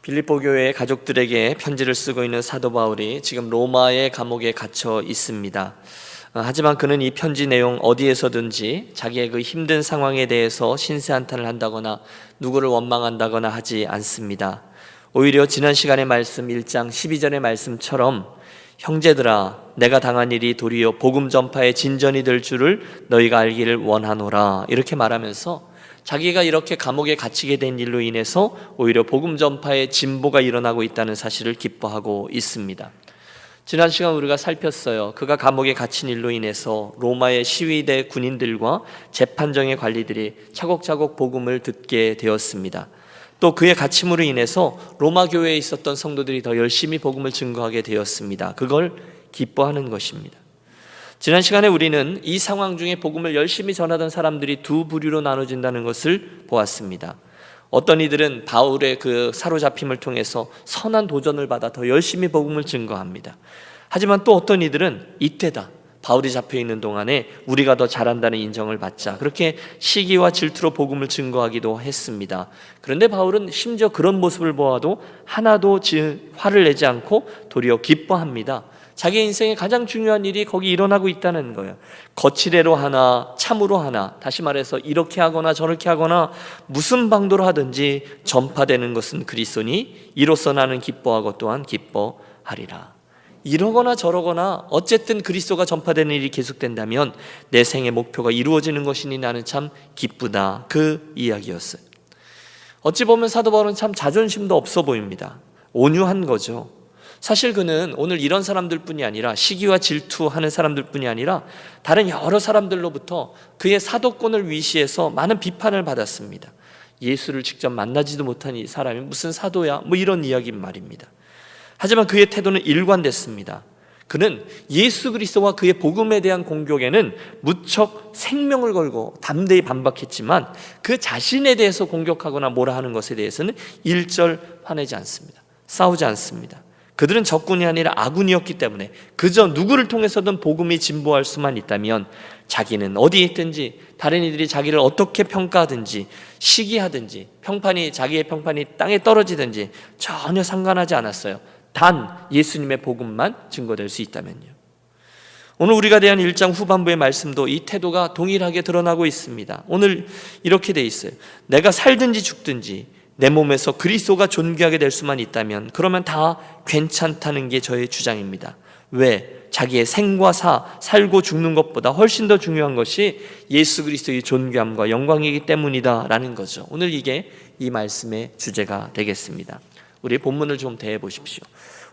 빌립보 교회의 가족들에게 편지를 쓰고 있는 사도 바울이 지금 로마의 감옥에 갇혀 있습니다. 하지만 그는 이 편지 내용 어디에서든지 자기의 그 힘든 상황에 대해서 신세한탄을 한다거나 누구를 원망한다거나 하지 않습니다. 오히려 지난 시간의 말씀 1장 12절의 말씀처럼 형제들아 내가 당한 일이 도리어 복음 전파의 진전이 될 줄을 너희가 알기를 원하노라 이렇게 말하면서 자기가 이렇게 감옥에 갇히게 된 일로 인해서 오히려 복음 전파의 진보가 일어나고 있다는 사실을 기뻐하고 있습니다. 지난 시간 우리가 살폈어요. 그가 감옥에 갇힌 일로 인해서 로마의 시위대 군인들과 재판정의 관리들이 차곡차곡 복음을 듣게 되었습니다. 또 그의 갇힘으로 인해서 로마 교회에 있었던 성도들이 더 열심히 복음을 증거하게 되었습니다. 그걸 기뻐하는 것입니다. 지난 시간에 우리는 이 상황 중에 복음을 열심히 전하던 사람들이 두 부류로 나눠진다는 것을 보았습니다. 어떤 이들은 바울의 그 사로잡힘을 통해서 선한 도전을 받아 더 열심히 복음을 증거합니다. 하지만 또 어떤 이들은 이때다, 바울이 잡혀있는 동안에 우리가 더 잘한다는 인정을 받자, 그렇게 시기와 질투로 복음을 증거하기도 했습니다. 그런데 바울은 심지어 그런 모습을 보아도 하나도 화를 내지 않고 도리어 기뻐합니다. 자기 인생의 가장 중요한 일이 거기 일어나고 있다는 거예요. 거칠애로 하나 참으로 하나, 다시 말해서 이렇게 하거나 저렇게 하거나 무슨 방도로 하든지 전파되는 것은 그리스도니 이로써 나는 기뻐하고 또한 기뻐하리라. 이러거나 저러거나 어쨌든 그리스도가 전파되는 일이 계속된다면 내 생의 목표가 이루어지는 것이니 나는 참 기쁘다, 그 이야기였어요. 어찌 보면 사도 바울은 참 자존심도 없어 보입니다. 온유한 거죠. 사실 그는 오늘 이런 사람들 뿐이 아니라 시기와 질투하는 사람들 뿐이 아니라 다른 여러 사람들로부터 그의 사도권을 위시해서 많은 비판을 받았습니다. 예수를 직접 만나지도 못한 이 사람이 무슨 사도야, 뭐 이런 이야기인 말입니다. 하지만 그의 태도는 일관됐습니다. 그는 예수 그리스도와 그의 복음에 대한 공격에는 무척 생명을 걸고 담대히 반박했지만 그 자신에 대해서 공격하거나 뭐라 하는 것에 대해서는 일절 화내지 않습니다. 싸우지 않습니다. 그들은 적군이 아니라 아군이었기 때문에 그저 누구를 통해서든 복음이 진보할 수만 있다면 자기는 어디에 있든지 다른 이들이 자기를 어떻게 평가하든지 시기하든지 자기의 평판이 땅에 떨어지든지 전혀 상관하지 않았어요. 단 예수님의 복음만 증거될 수 있다면요. 오늘 우리가 대한 1장 후반부의 말씀도 이 태도가 동일하게 드러나고 있습니다. 오늘 이렇게 돼 있어요. 내가 살든지 죽든지 내 몸에서 그리스도가 존귀하게 될 수만 있다면 그러면 다 괜찮다는 게 저의 주장입니다. 왜? 자기의 생과 살고 죽는 것보다 훨씬 더 중요한 것이 예수 그리스도의 존귀함과 영광이기 때문이다 라는 거죠. 오늘 이게 이 말씀의 주제가 되겠습니다. 우리 본문을 좀 대해 보십시오.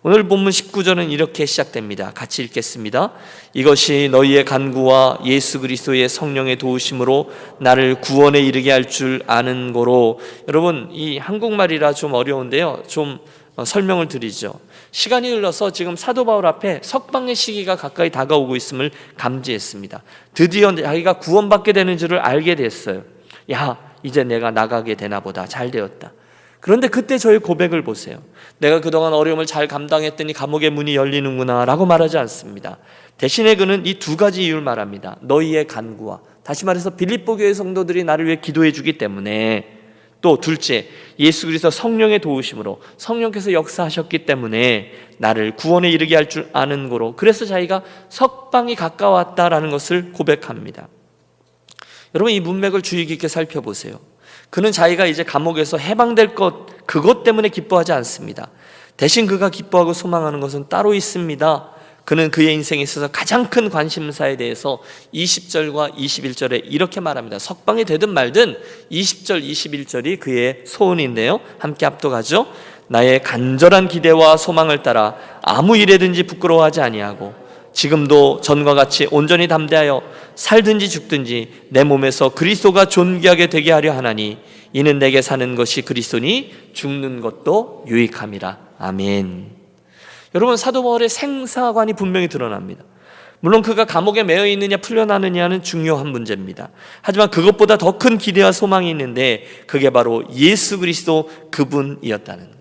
오늘 본문 19절은 이렇게 시작됩니다. 같이 읽겠습니다. 이것이 너희의 간구와 예수 그리스도의 성령의 도우심으로 나를 구원에 이르게 할 줄 아는 거로. 여러분, 이 한국말이라 좀 어려운데요, 좀 설명을 드리죠. 시간이 흘러서 지금 사도 바울 앞에 석방의 시기가 가까이 다가오고 있음을 감지했습니다. 드디어 자기가 구원받게 되는 줄을 알게 됐어요. 야, 이제 내가 나가게 되나 보다, 잘 되었다. 그런데 그때 저의 고백을 보세요. 내가 그동안 어려움을 잘 감당했더니 감옥의 문이 열리는구나 라고 말하지 않습니다. 대신에 그는 이 두 가지 이유를 말합니다. 너희의 간구와, 다시 말해서 빌립보 교회 성도들이 나를 위해 기도해 주기 때문에, 또 둘째 예수 그리스도 성령의 도우심으로 성령께서 역사하셨기 때문에 나를 구원에 이르게 할 줄 아는 거로. 그래서 자기가 석방이 가까웠다라는 것을 고백합니다. 여러분, 이 문맥을 주의 깊게 살펴보세요. 그는 자기가 이제 감옥에서 해방될 그것 때문에 기뻐하지 않습니다. 대신 그가 기뻐하고 소망하는 것은 따로 있습니다. 그는 그의 인생에 있어서 가장 큰 관심사에 대해서 20절과 21절에 이렇게 말합니다. 석방이 되든 말든 20절, 21절이 그의 소원인데요, 함께 합독하죠. 나의 간절한 기대와 소망을 따라 아무 일에든지 부끄러워하지 아니하고 지금도 전과 같이 온전히 담대하여 살든지 죽든지 내 몸에서 그리스도가 존귀하게 되게 하려 하나니 이는 내게 사는 것이 그리스도니 죽는 것도 유익함이라. 아멘. 여러분, 사도 바울의 생사관이 분명히 드러납니다. 물론 그가 감옥에 매여 있느냐 풀려나느냐는 중요한 문제입니다. 하지만 그것보다 더 큰 기대와 소망이 있는데 그게 바로 예수 그리스도 그분이었다는 거예요.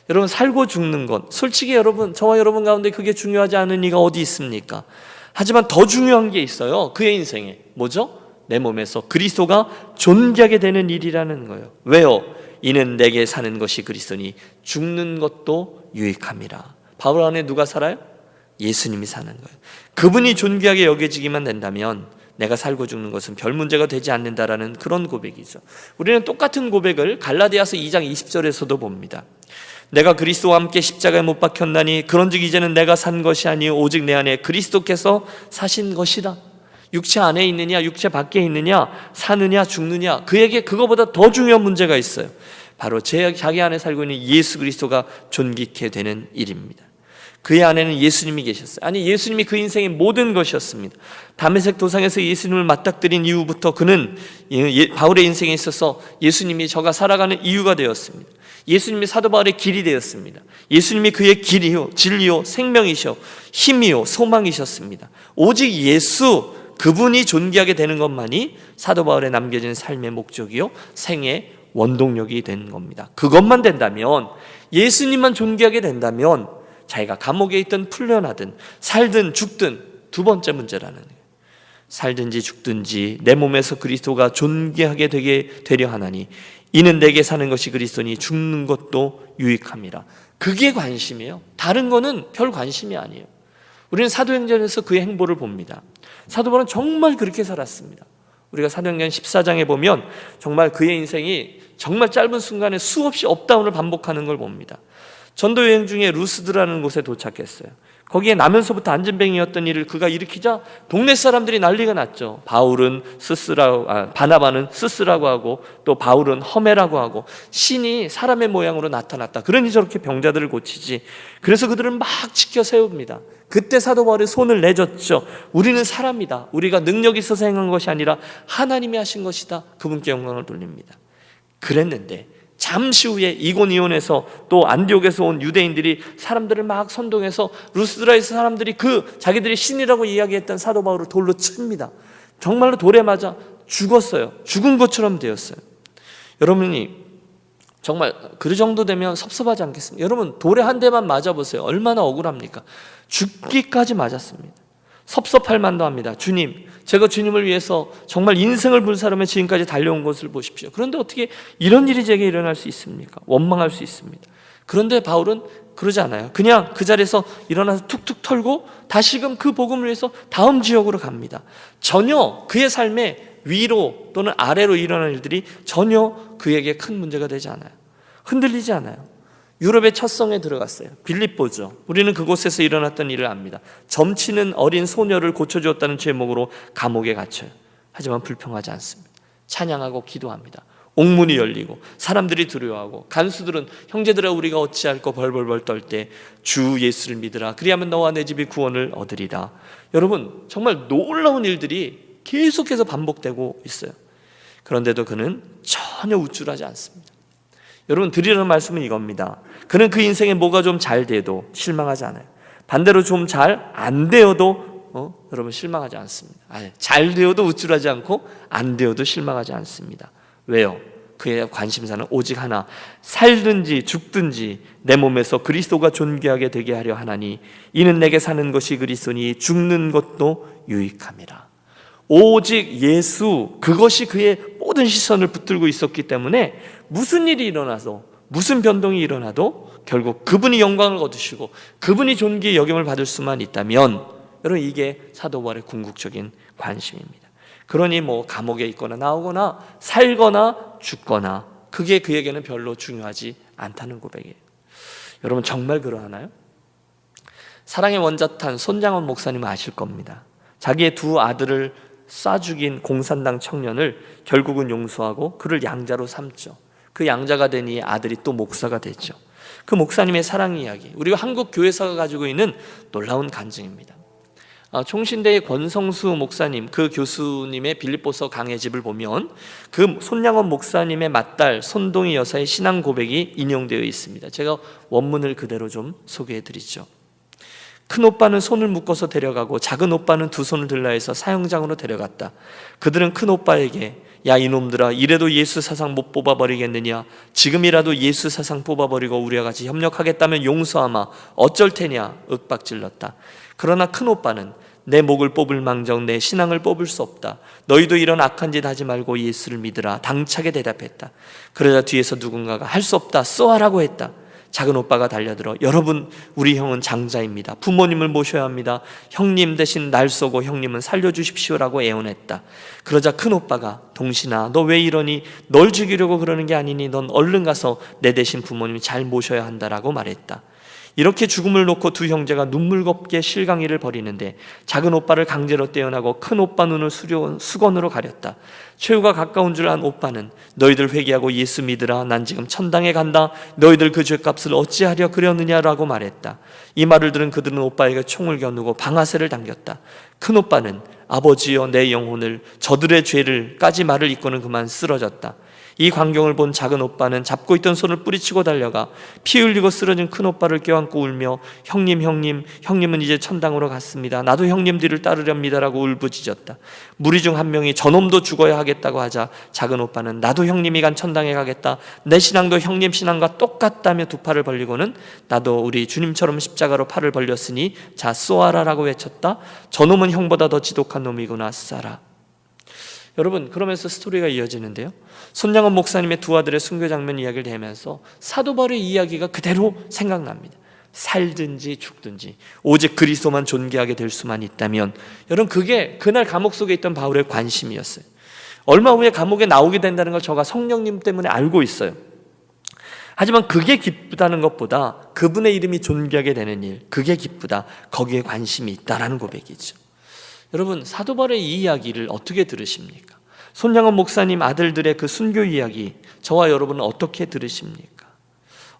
여러분, 살고 죽는 것, 솔직히 여러분, 저와 여러분 가운데 그게 중요하지 않은 이가 어디 있습니까? 하지만 더 중요한 게 있어요. 그의 인생에. 뭐죠? 내 몸에서 그리스도가 존귀하게 되는 일이라는 거예요. 왜요? 이는 내게 사는 것이 그리스도니 죽는 것도 유익함이라. 바울 안에 누가 살아요? 예수님이 사는 거예요. 그분이 존귀하게 여겨지기만 된다면 내가 살고 죽는 것은 별 문제가 되지 않는다라는 그런 고백이죠. 우리는 똑같은 고백을 갈라디아서 2장 20절에서도 봅니다. 내가 그리스도와 함께 십자가에 못 박혔나니 그런즉 이제는 내가 산 것이 아니요 오직 내 안에 그리스도께서 사신 것이라. 육체 안에 있느냐 육체 밖에 있느냐 사느냐 죽느냐, 그에게 그거보다 더 중요한 문제가 있어요. 바로 자기 안에 살고 있는 예수 그리스도가 존귀케 되는 일입니다. 그의 안에는 예수님이 계셨어요. 아니, 예수님이 그 인생의 모든 것이었습니다. 다메섹 도상에서 예수님을 맞닥뜨린 이후부터 그는 바울의 인생에 있어서 예수님이 저가 살아가는 이유가 되었습니다. 예수님이 사도 바울의 길이 되었습니다. 예수님이 그의 길이요 진리요 생명이시요 힘이요 소망이셨습니다. 오직 예수, 그분이 존귀하게 되는 것만이 사도 바울에 남겨진 삶의 목적이요 생의 원동력이 된 겁니다. 그것만 된다면, 예수님만 존귀하게 된다면 자기가 감옥에 있든 풀려나든 살든 죽든 두 번째 문제라는 거예요. 살든지 죽든지 내 몸에서 그리스도가 존귀하게 되려 하나니 이는 내게 사는 것이 그리스도니 죽는 것도 유익함이라. 그게 관심이에요. 다른 거는 별 관심이 아니에요. 우리는 사도행전에서 그의 행보를 봅니다. 사도 바울은 정말 그렇게 살았습니다. 우리가 사도행전 14장에 보면 정말 그의 인생이 정말 짧은 순간에 수없이 업다운을 반복하는 걸 봅니다. 전도 여행 중에 루스드라는 곳에 도착했어요. 거기에 나면서부터 안진뱅이였던 일을 그가 일으키자 동네 사람들이 난리가 났죠. 바나바는 스스라고 하고 또 바울은 허메라고 하고 신이 사람의 모양으로 나타났다. 그러니 저렇게 병자들을 고치지. 그래서 그들을 막 지켜 세웁니다. 그때 사도 바울이 손을 내줬죠. 우리는 사람이다. 우리가 능력이 있어서 행한 것이 아니라 하나님이 하신 것이다. 그분께 영광을 돌립니다. 그랬는데 잠시 후에 이고니온에서 또 안디옥에서 온 유대인들이 사람들을 막 선동해서 루스드라에서 사람들이 자기들이 신이라고 이야기했던 사도 바울을 돌로 칩니다. 정말로 돌에 맞아 죽었어요. 죽은 것처럼 되었어요. 여러분이 정말 그 정도 되면 섭섭하지 않겠습니까? 여러분, 돌에 한 대만 맞아보세요. 얼마나 억울합니까? 죽기까지 맞았습니다. 섭섭할 만도 합니다. 주님, 제가 주님을 위해서 정말 인생을 불사르며 지금까지 달려온 것을 보십시오. 그런데 어떻게 이런 일이 제게 일어날 수 있습니까? 원망할 수 있습니다. 그런데 바울은 그러지 않아요. 그냥 그 자리에서 일어나서 툭툭 털고 다시금 그 복음을 위해서 다음 지역으로 갑니다. 전혀 그의 삶에 위로 또는 아래로 일어나는 일들이 전혀 그에게 큰 문제가 되지 않아요. 흔들리지 않아요. 유럽의 첫 성에 들어갔어요. 빌립보죠. 우리는 그곳에서 일어났던 일을 압니다. 점치는 어린 소녀를 고쳐주었다는 제목으로 감옥에 갇혀요. 하지만 불평하지 않습니다. 찬양하고 기도합니다. 옥문이 열리고 사람들이 두려워하고 간수들은 형제들아 우리가 어찌할꼬 벌벌벌 떨 때 주 예수를 믿으라. 그리하면 너와 내 집이 구원을 얻으리라. 여러분, 정말 놀라운 일들이 계속해서 반복되고 있어요. 그런데도 그는 전혀 우쭐하지 않습니다. 여러분, 드리는 말씀은 이겁니다. 그는 그 인생에 뭐가 좀 잘 돼도 실망하지 않아요. 반대로 좀 잘 안 되어도 여러분 실망하지 않습니다. 잘 되어도 우쭐하지 않고 안 되어도 실망하지 않습니다. 왜요? 그의 관심사는 오직 하나, 살든지 죽든지 내 몸에서 그리스도가 존귀하게 되게 하려 하나니 이는 내게 사는 것이 그리스도니 죽는 것도 유익함이라. 오직 예수, 그것이 그의 모든 시선을 붙들고 있었기 때문에 무슨 일이 일어나서 무슨 변동이 일어나도 결국 그분이 영광을 거두시고 그분이 존귀의 여김을 받을 수만 있다면, 여러분, 이게 사도 바울의 궁극적인 관심입니다. 그러니 감옥에 있거나 나오거나 살거나 죽거나 그게 그에게는 별로 중요하지 않다는 고백이에요. 여러분, 정말 그러하나요? 사랑의 원자탄 손장원 목사님은 아실 겁니다. 자기의 두 아들을 쏴 죽인 공산당 청년을 결국은 용서하고 그를 양자로 삼죠. 그 양자가 되니 아들이 또 목사가 되죠. 그 목사님의 사랑 이야기, 우리가 한국 교회사가 가지고 있는 놀라운 간증입니다. 총신대의 권성수 목사님, 그 교수님의 빌립보서 강해집을 보면 그 손양원 목사님의 맏딸 손동희 여사의 신앙 고백이 인용되어 있습니다. 제가 원문을 그대로 좀 소개해 드리죠. 큰 오빠는 손을 묶어서 데려가고 작은 오빠는 두 손을 들라 해서 사형장으로 데려갔다. 그들은 큰 오빠에게 야 이놈들아, 이래도 예수 사상 못 뽑아버리겠느냐? 지금이라도 예수 사상 뽑아버리고 우리와 같이 협력하겠다면 용서하마. 어쩔 테냐? 윽박질렀다. 그러나 큰 오빠는 내 목을 뽑을 망정 내 신앙을 뽑을 수 없다. 너희도 이런 악한 짓 하지 말고 예수를 믿으라. 당차게 대답했다. 그러자 뒤에서 누군가가 할 수 없다, 쏘아라고 했다. 작은 오빠가 달려들어 여러분, 우리 형은 장자입니다. 부모님을 모셔야 합니다. 형님 대신 날 쏘고 형님은 살려주십시오라고 애원했다. 그러자 큰 오빠가 동신아, 너 왜 이러니? 널 죽이려고 그러는 게 아니니 넌 얼른 가서 내 대신 부모님 잘 모셔야 한다라고 말했다. 이렇게 죽음을 놓고 두 형제가 눈물겹게 실강이를 벌이는데 작은 오빠를 강제로 떼어나고 큰 오빠 눈을 수건으로 가렸다. 최후가 가까운 줄 안 오빠는 너희들 회개하고 예수 믿으라. 난 지금 천당에 간다. 너희들 그 죄값을 어찌하려 그렸느냐라고 말했다. 이 말을 들은 그들은 오빠에게 총을 겨누고 방아쇠를 당겼다. 큰 오빠는 아버지여 내 영혼을 저들의 죄를까지 말을 잇고는 그만 쓰러졌다. 이 광경을 본 작은 오빠는 잡고 있던 손을 뿌리치고 달려가 피 흘리고 쓰러진 큰 오빠를 껴안고 울며 형님은 이제 천당으로 갔습니다. 나도 형님 뒤를 따르렵니다라고 울부짖었다. 무리 중 한 명이 저놈도 죽어야 하겠다고 하자 작은 오빠는 나도 형님이 간 천당에 가겠다. 내 신앙도 형님 신앙과 똑같다며 두 팔을 벌리고는 나도 우리 주님처럼 십자가로 팔을 벌렸으니 자 쏘아라라고 외쳤다. 저놈은 형보다 더 지독한 놈이구나, 쏴라. 여러분, 그러면서 스토리가 이어지는데요, 손양원 목사님의 두 아들의 순교 장면 이야기를 대면서 사도 바울의 이야기가 그대로 생각납니다. 살든지 죽든지 오직 그리스도만 존귀하게 될 수만 있다면, 여러분, 그게 그날 감옥 속에 있던 바울의 관심이었어요. 얼마 후에 감옥에 나오게 된다는 걸 저가 성령님 때문에 알고 있어요. 하지만 그게 기쁘다는 것보다 그분의 이름이 존귀하게 되는 일, 그게 기쁘다, 거기에 관심이 있다라는 고백이죠. 여러분, 사도 바울의 이 이야기를 어떻게 들으십니까? 손양원 목사님 아들들의 그 순교 이야기, 저와 여러분은 어떻게 들으십니까?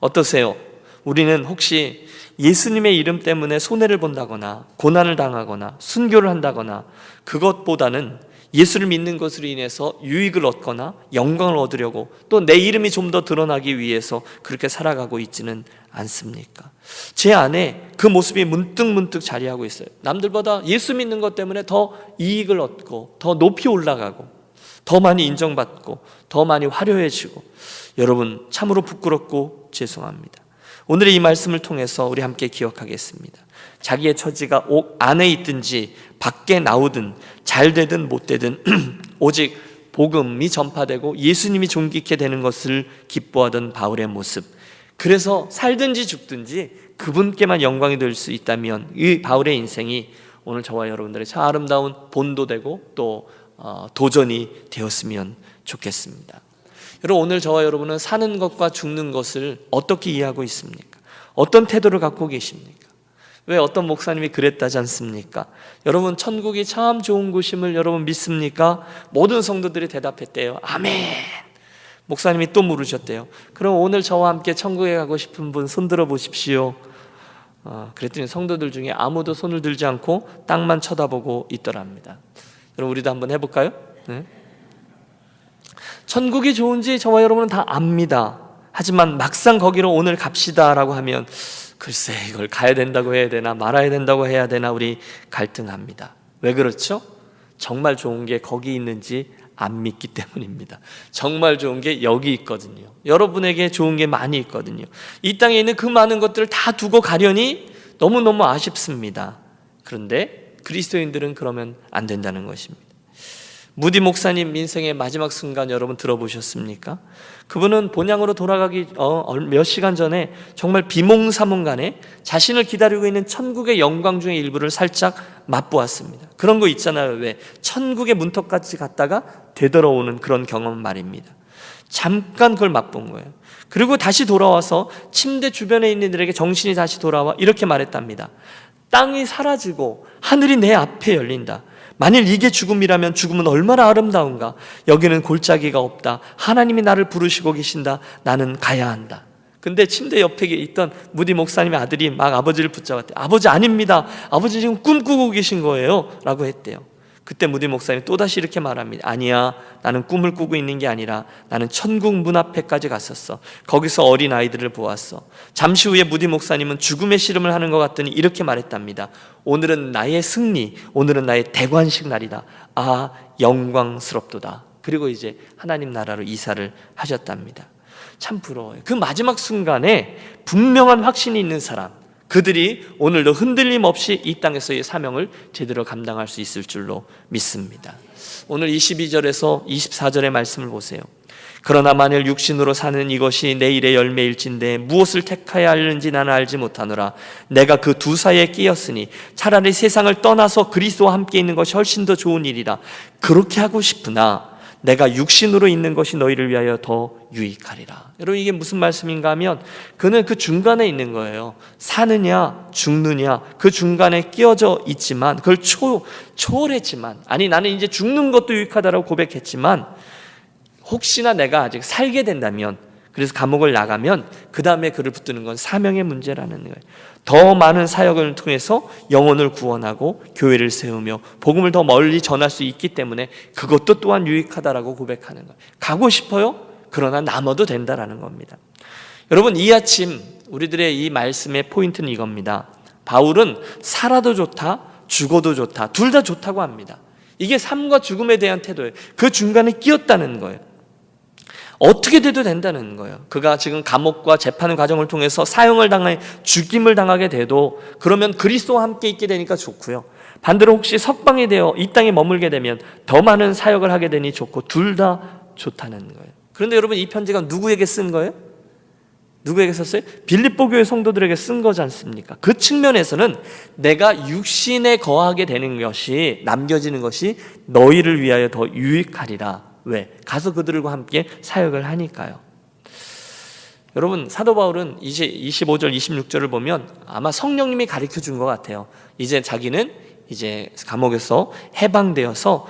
어떠세요? 우리는 혹시 예수님의 이름 때문에 손해를 본다거나 고난을 당하거나 순교를 한다거나, 그것보다는 예수를 믿는 것으로 인해서 유익을 얻거나 영광을 얻으려고 또 내 이름이 좀 더 드러나기 위해서 그렇게 살아가고 있지는 않습니까? 제 안에 그 모습이 문득문득 자리하고 있어요. 남들보다 예수 믿는 것 때문에 더 이익을 얻고 더 높이 올라가고 더 많이 인정받고 더 많이 화려해지고, 여러분 참으로 부끄럽고 죄송합니다. 오늘의 이 말씀을 통해서 우리 함께 기억하겠습니다. 자기의 처지가 옥 안에 있든지 밖에 나오든 잘 되든 못 되든 오직 복음이 전파되고 예수님이 존귀케 되는 것을 기뻐하던 바울의 모습, 그래서 살든지 죽든지 그분께만 영광이 될 수 있다면 이 바울의 인생이 오늘 저와 여러분들의 참 아름다운 본도 되고 또 도전이 되었으면 좋겠습니다. 여러분, 오늘 저와 여러분은 사는 것과 죽는 것을 어떻게 이해하고 있습니까? 어떤 태도를 갖고 계십니까? 왜 어떤 목사님이 그랬다지 않습니까? 여러분, 천국이 참 좋은 곳임을 여러분 믿습니까? 모든 성도들이 대답했대요. 아멘. 목사님이 또 물으셨대요. 그럼 오늘 저와 함께 천국에 가고 싶은 분 손들어 보십시오. 그랬더니 성도들 중에 아무도 손을 들지 않고 땅만 쳐다보고 있더랍니다. 여러분, 우리도 한번 해볼까요? 네. 천국이 좋은지 저와 여러분은 다 압니다. 하지만 막상 거기로 오늘 갑시다라고 하면 글쎄, 이걸 가야 된다고 해야 되나 말아야 된다고 해야 되나 우리 갈등합니다. 왜 그렇죠? 정말 좋은 게 거기 있는지 안 믿기 때문입니다. 정말 좋은 게 여기 있거든요. 여러분에게 좋은 게 많이 있거든요. 이 땅에 있는 그 많은 것들을 다 두고 가려니 너무너무 아쉽습니다. 그런데 그리스도인들은 그러면 안 된다는 것입니다. 무디 목사님 인생의 마지막 순간 여러분 들어보셨습니까? 그분은 본향으로 돌아가기 몇 시간 전에 정말 비몽사몽간에 자신을 기다리고 있는 천국의 영광 중의 일부를 살짝 맛보았습니다. 그런 거 있잖아요. 왜? 천국의 문턱까지 갔다가 되돌아오는 그런 경험 말입니다. 잠깐 그걸 맛본 거예요. 그리고 다시 돌아와서 침대 주변에 있는 이들에게 정신이 다시 돌아와 이렇게 말했답니다. 땅이 사라지고 하늘이 내 앞에 열린다. 만일 이게 죽음이라면 죽음은 얼마나 아름다운가. 여기는 골짜기가 없다. 하나님이 나를 부르시고 계신다. 나는 가야 한다. 근데 침대 옆에 있던 무디 목사님의 아들이 막 아버지를 붙잡았대요. 아버지 아닙니다. 아버지 지금 꿈꾸고 계신 거예요 라고 했대요. 그때 무디 목사님이 또다시 이렇게 말합니다. 아니야, 나는 꿈을 꾸고 있는 게 아니라 나는 천국 문 앞에까지 갔었어. 거기서 어린 아이들을 보았어. 잠시 후에 무디 목사님은 죽음의 씨름을 하는 것 같더니 이렇게 말했답니다. 오늘은 나의 승리, 오늘은 나의 대관식 날이다. 아, 영광스럽도다. 그리고 이제 하나님 나라로 이사를 하셨답니다. 참 부러워요. 그 마지막 순간에 분명한 확신이 있는 사람, 그들이 오늘도 흔들림 없이 이 땅에서의 사명을 제대로 감당할 수 있을 줄로 믿습니다. 오늘 22절에서 24절의 말씀을 보세요. 그러나 만일 육신으로 사는 이것이 내일의 열매일진데 무엇을 택하여야 하는지 나는 알지 못하노라. 내가 그 두 사이에 끼었으니 차라리 세상을 떠나서 그리스도와 함께 있는 것이 훨씬 더 좋은 일이라. 그렇게 하고 싶으나 내가 육신으로 있는 것이 너희를 위하여 더 유익하리라. 여러분, 이게 무슨 말씀인가 하면 그는 그 중간에 있는 거예요. 사느냐 죽느냐 그 중간에 끼어져 있지만 그걸 초월했지만, 아니 나는 이제 죽는 것도 유익하다라고 고백했지만 혹시나 내가 아직 살게 된다면, 그래서 감옥을 나가면 그 다음에 그를 붙드는 건 사명의 문제라는 거예요. 더 많은 사역을 통해서 영혼을 구원하고 교회를 세우며 복음을 더 멀리 전할 수 있기 때문에 그것도 또한 유익하다라고 고백하는 거예요. 가고 싶어요? 그러나 남아도 된다라는 겁니다. 여러분, 이 아침 우리들의 이 말씀의 포인트는 이겁니다. 바울은 살아도 좋다, 죽어도 좋다, 둘 다 좋다고 합니다. 이게 삶과 죽음에 대한 태도예요. 그 중간에 끼었다는 거예요. 어떻게 돼도 된다는 거예요. 그가 지금 감옥과 재판 과정을 통해서 사형을 당해 죽임을 당하게 돼도 그러면 그리스도와 함께 있게 되니까 좋고요. 반대로 혹시 석방이 되어 이 땅에 머물게 되면 더 많은 사역을 하게 되니 좋고, 둘 다 좋다는 거예요. 그런데 여러분, 이 편지가 누구에게 쓴 거예요? 누구에게 썼어요? 빌립보 교회 성도들에게 쓴 거지 않습니까? 그 측면에서는 내가 육신에 거하게 되는 것이, 남겨지는 것이 너희를 위하여 더 유익하리라. 왜? 가서 그들과 함께 사역을 하니까요. 여러분, 사도 바울은 이제 25절 26절을 보면 아마 성령님이 가르쳐 준 것 같아요. 이제 자기는 이제 감옥에서 해방되어서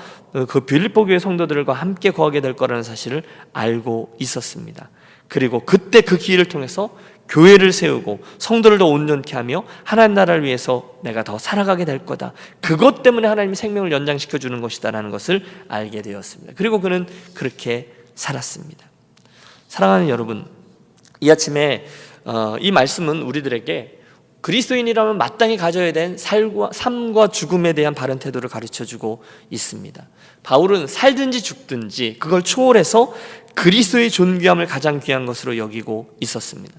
그 빌립보 교회 성도들과 함께 거하게 될 거라는 사실을 알고 있었습니다. 그리고 그때 그 기회를 통해서 교회를 세우고 성도를 더 온전케 하며 하나님 나라를 위해서 내가 더 살아가게 될 거다. 그것 때문에 하나님이 생명을 연장시켜 주는 것이다라는 것을 알게 되었습니다. 그리고 그는 그렇게 살았습니다. 사랑하는 여러분, 이 아침에 이 말씀은 우리들에게 그리스도인이라면 마땅히 가져야 된 삶과 죽음에 대한 바른 태도를 가르쳐주고 있습니다. 바울은 살든지 죽든지 그걸 초월해서 그리스도의 존귀함을 가장 귀한 것으로 여기고 있었습니다.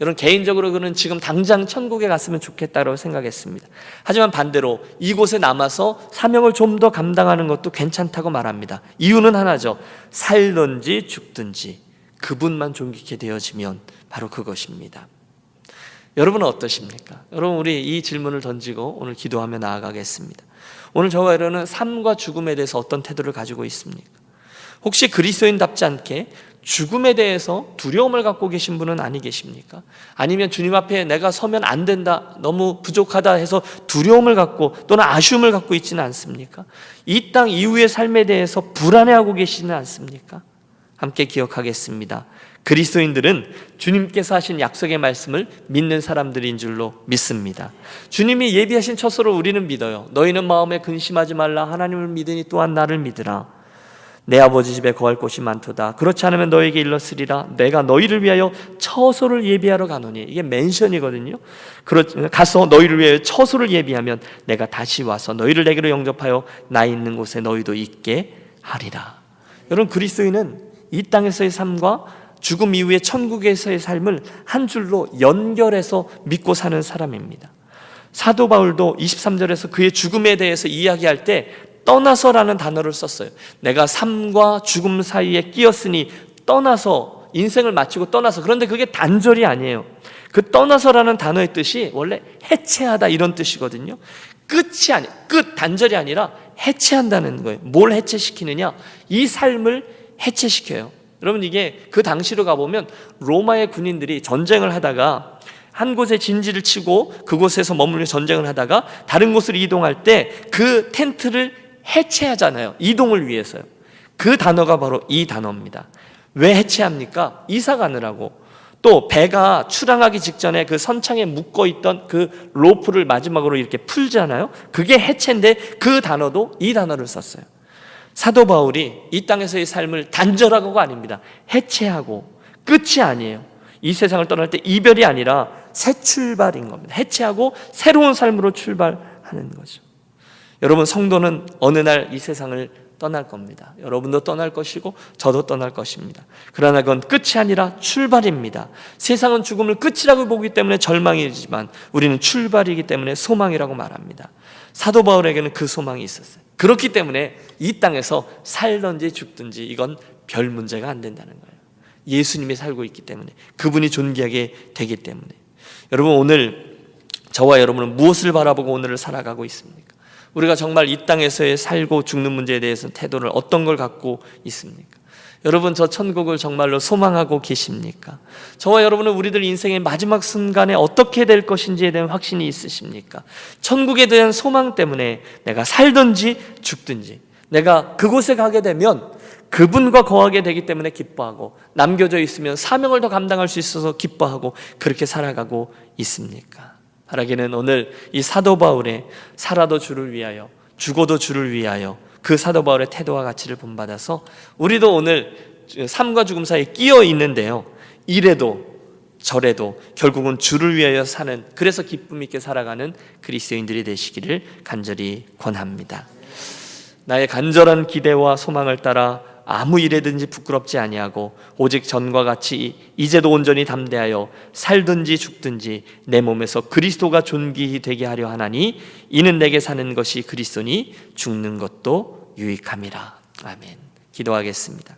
여러분, 개인적으로 그는 지금 당장 천국에 갔으면 좋겠다고 생각했습니다. 하지만 반대로 이곳에 남아서 사명을 좀 더 감당하는 것도 괜찮다고 말합니다. 이유는 하나죠. 살든지 죽든지 그분만 존귀케 되어지면 바로 그것입니다. 여러분은 어떠십니까? 여러분, 우리 이 질문을 던지고 오늘 기도하며 나아가겠습니다. 오늘 저와 여러분은 삶과 죽음에 대해서 어떤 태도를 가지고 있습니까? 혹시 그리스도인답지 않게 죽음에 대해서 두려움을 갖고 계신 분은 아니 계십니까? 아니면 주님 앞에 내가 서면 안 된다, 너무 부족하다 해서 두려움을 갖고 또는 아쉬움을 갖고 있지는 않습니까? 이 땅 이후의 삶에 대해서 불안해하고 계시지는 않습니까? 함께 기억하겠습니다. 그리스도인들은 주님께서 하신 약속의 말씀을 믿는 사람들인 줄로 믿습니다. 주님이 예비하신 처소를 우리는 믿어요. 너희는 마음에 근심하지 말라. 하나님을 믿으니 또한 나를 믿으라. 내 아버지 집에 거할 곳이 많도다. 그렇지 않으면 너에게 일렀으리라. 내가 너희를 위하여 처소를 예비하러 가노니. 이게 멘션이거든요. 가서 너희를 위하여 처소를 예비하면 내가 다시 와서 너희를 내게로 영접하여 나 있는 곳에 너희도 있게 하리라. 여러분, 그리스도인은 이 땅에서의 삶과 죽음 이후의 천국에서의 삶을 한 줄로 연결해서 믿고 사는 사람입니다. 사도 바울도 23절에서 그의 죽음에 대해서 이야기할 때 떠나서라는 단어를 썼어요. 내가 삶과 죽음 사이에 끼었으니 떠나서, 인생을 마치고 떠나서. 그런데 그게 단절이 아니에요. 그 떠나서라는 단어의 뜻이 원래 해체하다 이런 뜻이거든요. 끝, 단절이 아니라 해체한다는 거예요. 뭘 해체시키느냐? 이 삶을 해체시켜요. 여러분, 이게 그 당시로 가보면 로마의 군인들이 전쟁을 하다가 한 곳에 진지를 치고 그곳에서 머물며 전쟁을 하다가 다른 곳으로 이동할 때 그 텐트를 해체하잖아요. 이동을 위해서요. 그 단어가 바로 이 단어입니다. 왜 해체합니까? 이사 가느라고. 또 배가 출항하기 직전에 그 선창에 묶어있던 그 로프를 마지막으로 이렇게 풀잖아요. 그게 해체인데 그 단어도 이 단어를 썼어요. 사도 바울이 이 땅에서의 삶을 단절하고가 아닙니다. 해체하고, 끝이 아니에요. 이 세상을 떠날 때 이별이 아니라 새 출발인 겁니다. 해체하고 새로운 삶으로 출발하는 거죠. 여러분, 성도는 어느 날 이 세상을 떠날 겁니다. 여러분도 떠날 것이고 저도 떠날 것입니다. 그러나 그건 끝이 아니라 출발입니다. 세상은 죽음을 끝이라고 보기 때문에 절망이지만 우리는 출발이기 때문에 소망이라고 말합니다. 사도 바울에게는 그 소망이 있었어요. 그렇기 때문에 이 땅에서 살든지 죽든지 이건 별 문제가 안 된다는 거예요. 예수님이 살고 있기 때문에, 그분이 존귀하게 되기 때문에. 여러분, 오늘 저와 여러분은 무엇을 바라보고 오늘을 살아가고 있습니까? 우리가 정말 이 땅에서의 살고 죽는 문제에 대해서 태도를 어떤 걸 갖고 있습니까? 여러분, 저 천국을 정말로 소망하고 계십니까? 저와 여러분은 우리들 인생의 마지막 순간에 어떻게 될 것인지에 대한 확신이 있으십니까? 천국에 대한 소망 때문에 내가 살든지 죽든지, 내가 그곳에 가게 되면 그분과 거하게 되기 때문에 기뻐하고, 남겨져 있으면 사명을 더 감당할 수 있어서 기뻐하고, 그렇게 살아가고 있습니까? 바라기는 오늘 이 사도 바울의 살아도 주를 위하여 죽어도 주를 위하여 그 사도 바울의 태도와 가치를 본받아서 우리도 오늘 삶과 죽음 사이에 끼어 있는데요, 이래도 저래도 결국은 주를 위하여 사는, 그래서 기쁨 있게 살아가는 그리스도인들이 되시기를 간절히 권합니다. 나의 간절한 기대와 소망을 따라 아무 일에든지 부끄럽지 아니하고 오직 전과 같이 이제도 온전히 담대하여 살든지 죽든지 내 몸에서 그리스도가 존귀히 되게 하려 하나니 이는 내게 사는 것이 그리스도니 죽는 것도 유익함이라. 아멘. 기도하겠습니다.